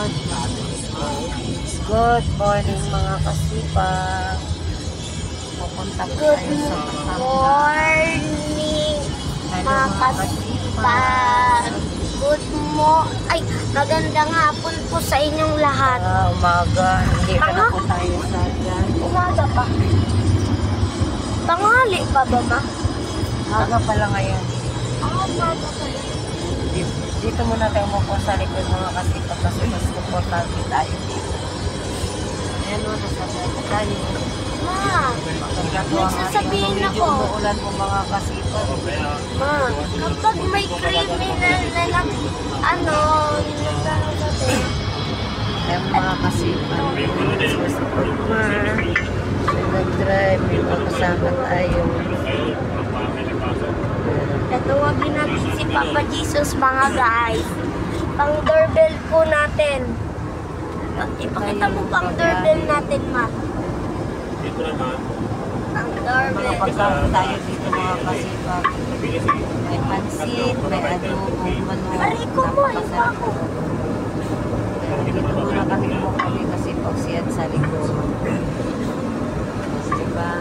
God. Good morning mga kasipag. Pupunta po tayo sa Batangas. Morning, mga kasipag. Ay, magandang hapon po sa inyong lahat. Umaga. Hindi pa na po tayo sa dyan. Umaga pa. Tanghali pa ba, ma? Umaga pala ngayon. Umaga pa. Dito muna tayo mo po sa likod mga kasipag kasi mas komportable tayo dito. Ayan o, nasasabi tayo. Ma, nagsasabihin ako. Medyo umuulan po mga kasipag. Ma, kapag may criminal na Ayan mga kasipag. Nag-drive, may mga kasama tayo. Tatawagin natin si Papa Jesus, mga guys. Pang doorbell po natin. Ipakita mo pang doorbell natin, ma. Pang doorbell. Mga pagkain tayo dito mga kasipag. May pansit, may adobong manok. Mariko mo, iba ko. Dito muna kami po kami kasipag siyan sa likod. Diba?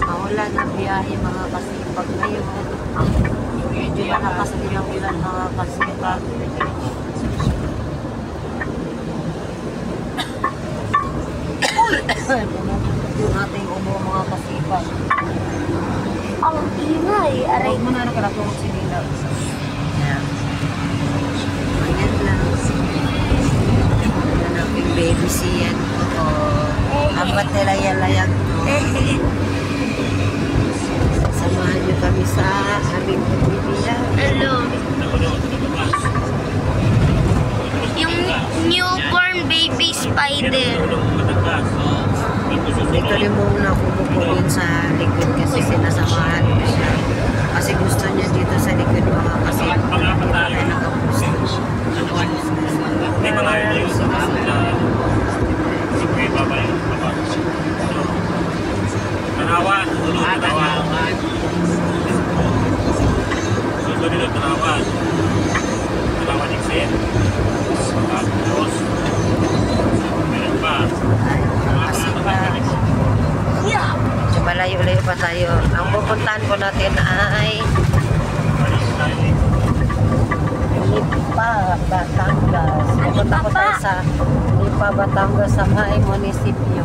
Maulan na biyahe mga kasipag ngayon. Medyo malakas din ang ulan mga kasipag. Yung ating ubo mga kasipag. Ang ingay. Aray Huwag mo na nakalapong sinila. Ayan. Ayan lang. Ayan ang baby siyan. Ambat nila yalayag. Samahan niyo kami sa aming pagbibiyan. Hello. Yung newborn baby spider. Dito rin muna ako pupunin sa likod kasi sinasamahan ko siya. Kasi gusto niya dito sa likod mga kasi dito tayo nakapusto. Tanawan, tanawan. Susunod nila tanawan. Tanawan exit. Tapos, meron pa. Kasi pa, medyo malayo-layo pa tayo. Ang pupuntahan po natin ay Lipa, Batangas. Pupunta po tayo sa Lipa, Batangas sa May Munisipyo.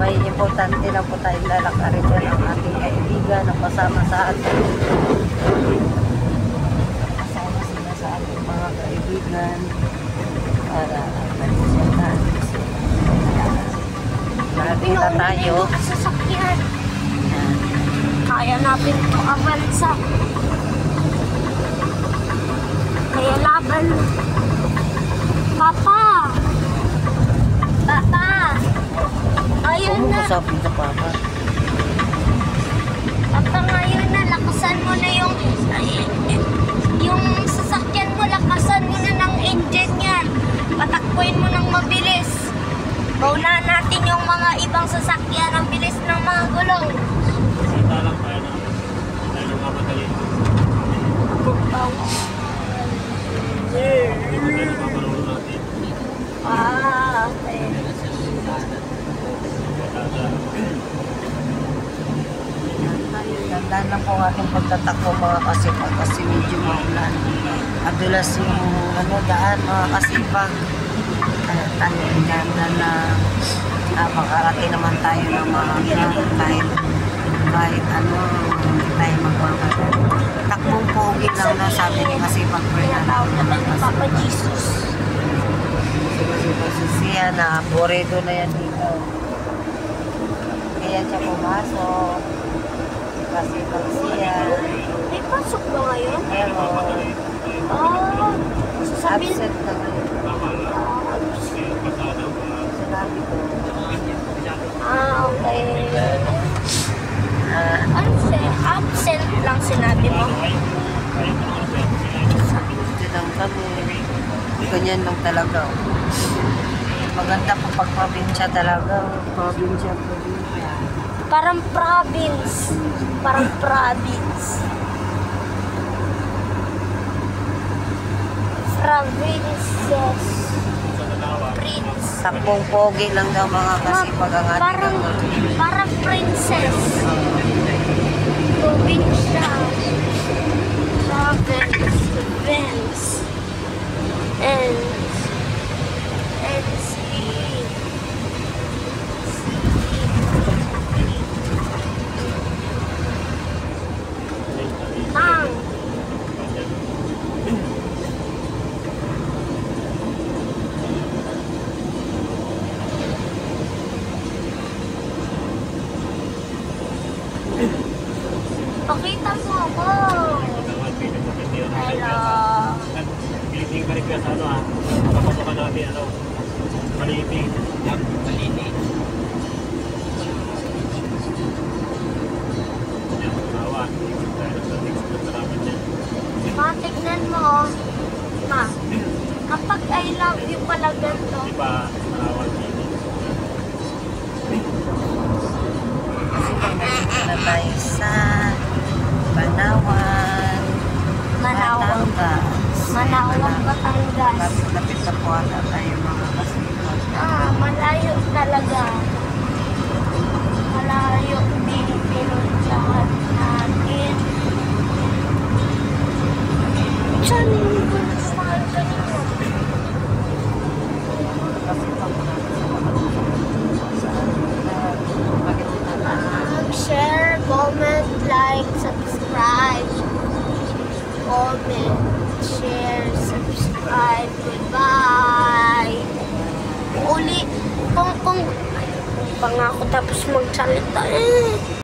May importante lang po tayong lalakarin dyan ang ating kaibigan na kasama sa atin. Kasama sila sa ating mga kaibigan para manisyahan. Lagi na tayo. Sasakyan. Kaya natin ito avansa. Kaya laban. Papa! Papa! Ayun na. Sabi sa papa. Papa, ngayon na. Lakasan mo na yung sasakyan mo. Lakasan mo na ng engine yan. Patakbuhin mo ng mabilis. Baunahan natin yung mga ibang sasakyan. Ang bilis ng mga gulong. Sita lang tayo na. Tayo ng mamadali. Okay. Tandaan lang po ang ating pagtatakbo mga kasipag kasi medyo maulan. Adulas yung daan mga kasipag. Tayo ganda na makarating naman tayo ng mga kahit hindi tayo magmamahal. Takbong pogi lang na sabi ni kasipag Tinatawag naman ni Papa Jesus. siya na boredo na yan dito. Kaya siya pumasok. Kasi pag siya. May pasok ba ngayon? Pero Sasabihin. absent na ngayon. Sinabi ko. Okay. Absent lang sinabi mo. Dito lang kami. Ganyan lang talaga. Maganda po pag probinsya talaga. Probinsya. Parang province. Parang province. Provinces. Sa Dalawa. Prince. Takbong pogi lang daw mga kasipag ang ating Parang, gagawin. parang princess. Provincia. Province. Province. And see. Ang. Pakita mo ako. Hello. Piliting ka request ano ah. Kapasok ka natin ano. Paliting. Paliting. Yan, tawa. Tayo sa next na salamat yan. Ma, tignan mo. Ma, kapag I love you pala ganito. Di ba, tawa dito. Na tayo sa Banawan, Manawag. Batangas. Manawag, Batangas. Lapit-lapit na po ata tayo mga kasipag. Malayo talaga. Malayo din pinuntahan natin. Saan yung mahal kanina? Kasipag po natin sa mga Share, comment, like, subscribe. Comment, share, subscribe. Goodbye. Uli, kung pangako tapos magsalita